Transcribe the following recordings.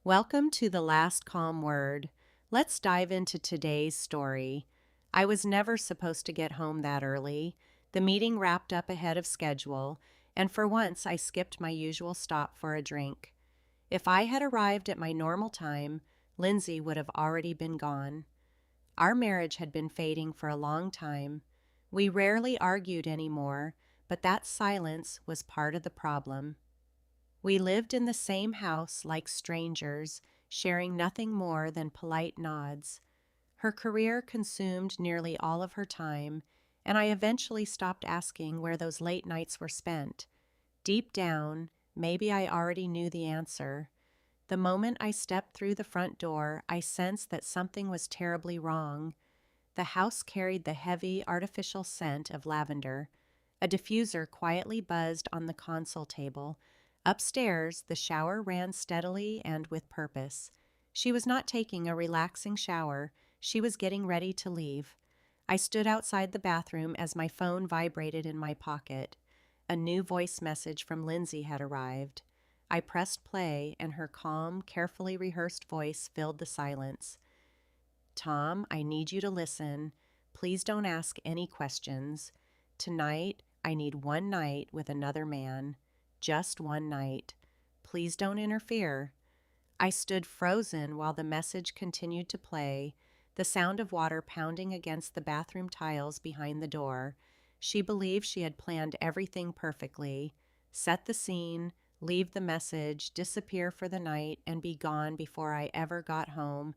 Welcome to The Last Calm Word. Let's dive into today's story. I was never supposed to get home that early. The meeting wrapped up ahead of schedule, and for once I skipped my usual stop for a drink. If I had arrived at my normal time, Lindsay would have already been gone. Our marriage had been fading for a long time. We rarely argued anymore, but that silence was part of the problem. We lived in the same house like strangers, sharing nothing more than polite nods. Her career consumed nearly all of her time, and I eventually stopped asking where those late nights were spent. Deep down, maybe I already knew the answer. The moment I stepped through the front door, I sensed that something was terribly wrong. The house carried the heavy, artificial scent of lavender. A diffuser quietly buzzed on the console table. Upstairs, the shower ran steadily and with purpose. She was not taking a relaxing shower. She was getting ready to leave. I stood outside the bathroom as my phone vibrated in my pocket. A new voice message from Lindsay had arrived. I pressed play, and her calm, carefully rehearsed voice filled the silence. "Tom, I need you to listen. Please don't ask any questions. Tonight, I need one night with another man. Just one night. Please don't interfere." I stood frozen while the message continued to play, the sound of water pounding against the bathroom tiles behind the door. She believed she had planned everything perfectly. Set the scene, leave the message, disappear for the night, and be gone before I ever got home.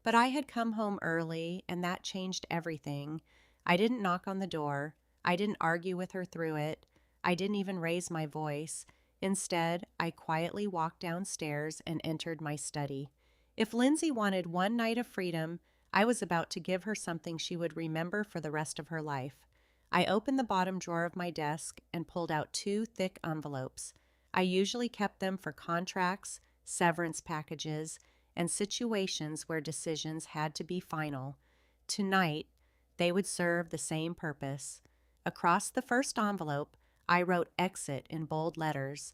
But I had come home early, and that changed everything. I didn't knock on the door. I didn't argue with her through it. I didn't even raise my voice. Instead, I quietly walked downstairs and entered my study. If Lindsay wanted one night of freedom, I was about to give her something she would remember for the rest of her life. I opened the bottom drawer of my desk and pulled out two thick envelopes. I usually kept them for contracts, severance packages, and situations where decisions had to be final. Tonight, they would serve the same purpose. Across the first envelope, I wrote "Exit" in bold letters.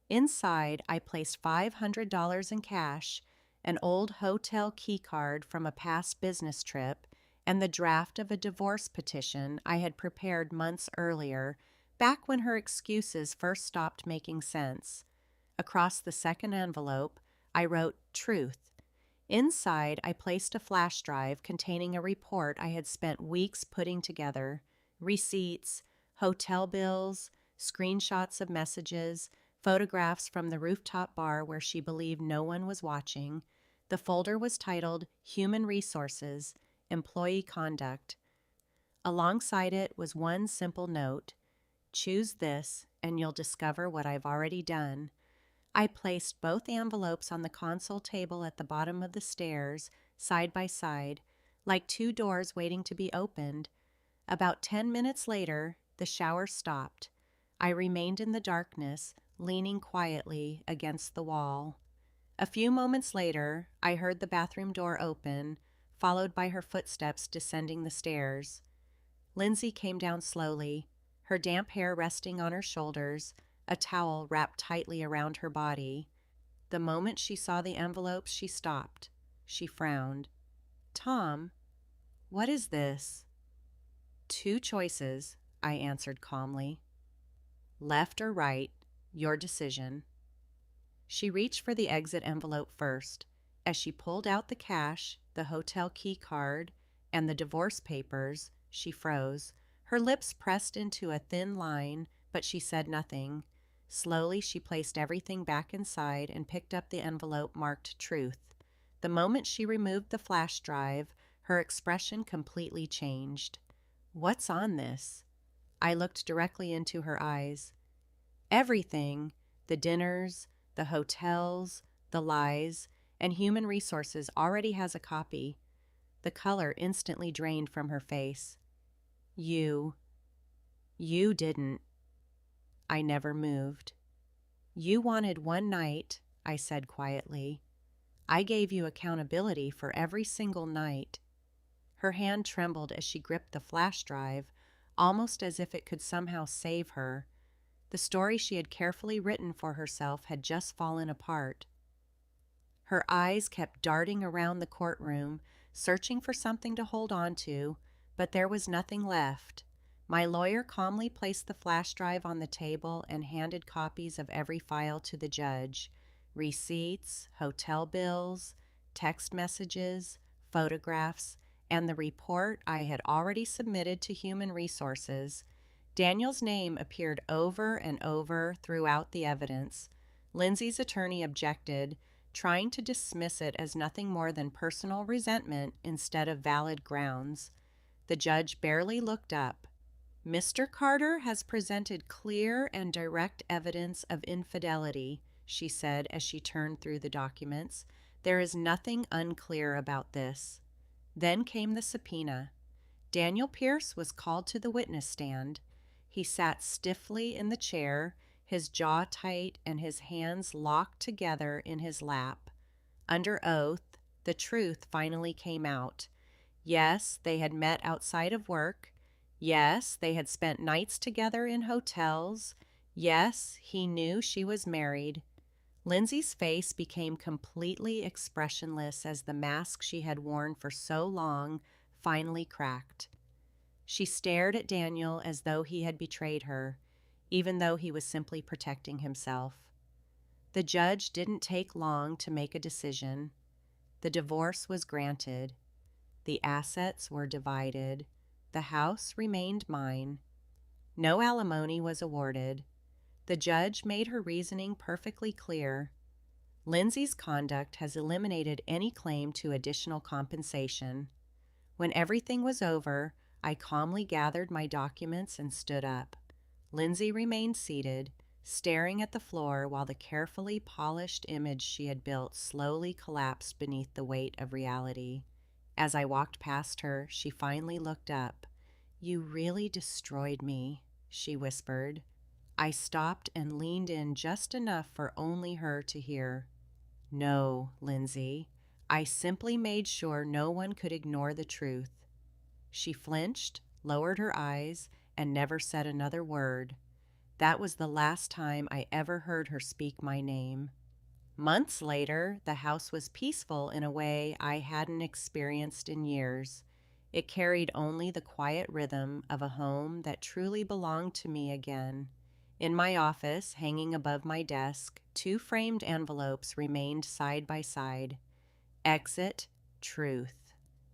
Inside, I placed $500 in cash, an old hotel key card from a past business trip, and the draft of a divorce petition I had prepared months earlier, back when her excuses first stopped making sense. Across the second envelope, I wrote "Truth." Inside, I placed a flash drive containing a report I had spent weeks putting together: receipts, hotel bills, screenshots of messages, photographs from the rooftop bar where she believed no one was watching. The folder was titled "Human Resources, Employee Conduct." Alongside it was one simple note: "Choose this, and you'll discover what I've already done." I placed both envelopes on the console table at the bottom of the stairs, side by side, like two doors waiting to be opened. About 10 minutes later, the shower stopped. I remained in the darkness, leaning quietly against the wall. A few moments later, I heard the bathroom door open, followed by her footsteps descending the stairs. Lindsay came down slowly, her damp hair resting on her shoulders, a towel wrapped tightly around her body. The moment she saw the envelopes, she stopped. She frowned. "Tom, what is this?" "Two choices," I answered calmly. "Left or right, your decision." She reached for the exit envelope first. As she pulled out the cash, the hotel key card, and the divorce papers, she froze. Her lips pressed into a thin line, but she said nothing. Slowly, she placed everything back inside and picked up the envelope marked "Truth." The moment she removed the flash drive, her expression completely changed. "What's on this?" I looked directly into her eyes. "Everything: the dinners, the hotels, the lies, and Human Resources already has a copy." The color instantly drained from her face. You didn't." I never moved. "You wanted one night," I said quietly. "I gave you accountability for every single night." Her hand trembled as she gripped the flash drive, almost as if it could somehow save her. The story she had carefully written for herself had just fallen apart. Her eyes kept darting around the courtroom, searching for something to hold on to, but there was nothing left. My lawyer calmly placed the flash drive on the table and handed copies of every file to the judge. Receipts, hotel bills, text messages, photographs, and the report I had already submitted to Human Resources. Daniel's name appeared over and over throughout the evidence. Lindsay's attorney objected, trying to dismiss it as nothing more than personal resentment instead of valid grounds. The judge barely looked up. "Mr. Carter has presented clear and direct evidence of infidelity," she said as she turned through the documents. "There is nothing unclear about this." Then came the subpoena. Daniel Pierce was called to the witness stand. He sat stiffly in the chair, his jaw tight and his hands locked together in his lap. Under oath, the truth finally came out. Yes, they had met outside of work. Yes, they had spent nights together in hotels. Yes, he knew she was married. Lindsay's face became completely expressionless as the mask she had worn for so long finally cracked. She stared at Daniel as though he had betrayed her, even though he was simply protecting himself. The judge didn't take long to make a decision. The divorce was granted. The assets were divided. The house remained mine. No alimony was awarded. The judge made her reasoning perfectly clear. Lindsay's conduct has eliminated any claim to additional compensation. When everything was over, I calmly gathered my documents and stood up. Lindsay remained seated, staring at the floor while the carefully polished image she had built slowly collapsed beneath the weight of reality. As I walked past her, she finally looked up. "You really destroyed me," she whispered. I stopped and leaned in just enough for only her to hear. "No, Lindsay. I simply made sure no one could ignore the truth." She flinched, lowered her eyes, and never said another word. That was the last time I ever heard her speak my name. Months later, the house was peaceful in a way I hadn't experienced in years. It carried only the quiet rhythm of a home that truly belonged to me again. In my office, hanging above my desk, 2 framed envelopes remained side by side. Exit, truth.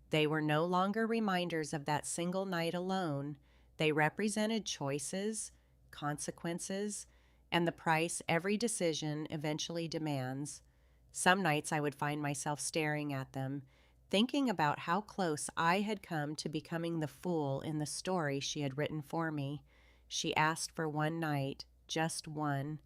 They were no longer reminders of that single night alone. They represented choices, consequences, and the price every decision eventually demands. Some nights I would find myself staring at them, thinking about how close I had come to becoming the fool in the story she had written for me. She asked for one night, just one.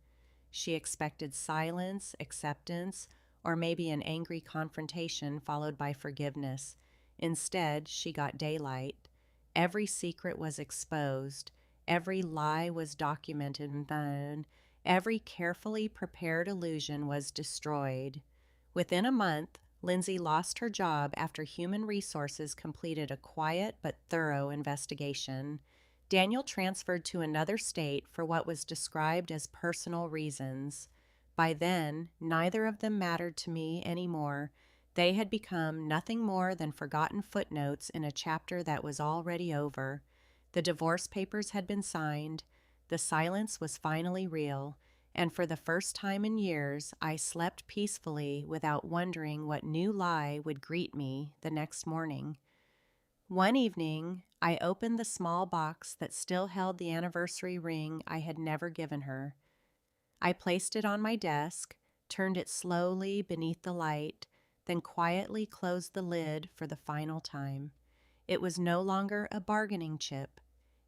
She expected silence, acceptance, or maybe an angry confrontation followed by forgiveness. Instead, she got daylight. Every secret was exposed. Every lie was documented and done. Every carefully prepared illusion was destroyed. Within a month, Lindsay lost her job after Human Resources completed a quiet but thorough investigation. Daniel transferred to another state for what was described as personal reasons. By then, neither of them mattered to me anymore. They had become nothing more than forgotten footnotes in a chapter that was already over. The divorce papers had been signed. The silence was finally real, and for the first time in years, I slept peacefully without wondering what new lie would greet me the next morning. One evening, I opened the small box that still held the anniversary ring I had never given her. I placed it on my desk, turned it slowly beneath the light, then quietly closed the lid for the final time. It was no longer a bargaining chip.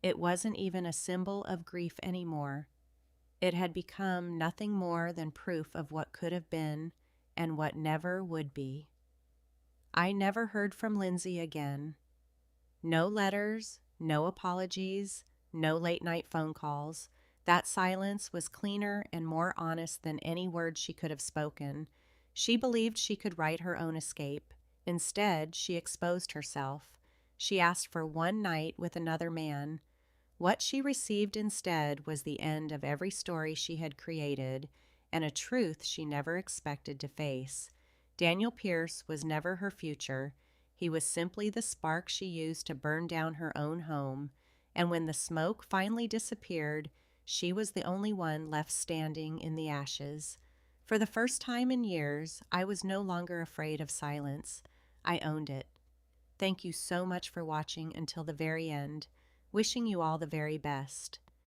It wasn't even a symbol of grief anymore. It had become nothing more than proof of what could have been and what never would be. I never heard from Lindsay again. No letters, no apologies, no late-night phone calls. That silence was cleaner and more honest than any words she could have spoken. She believed she could write her own escape. Instead, she exposed herself. She asked for one night with another man. What she received instead was the end of every story she had created, and a truth she never expected to face. Daniel Pierce was never her future. He was simply the spark she used to burn down her own home, and when the smoke finally disappeared, she was the only one left standing in the ashes. For the first time in years, I was no longer afraid of silence. I owned it. Thank you so much for watching until the very end. Wishing you all the very best.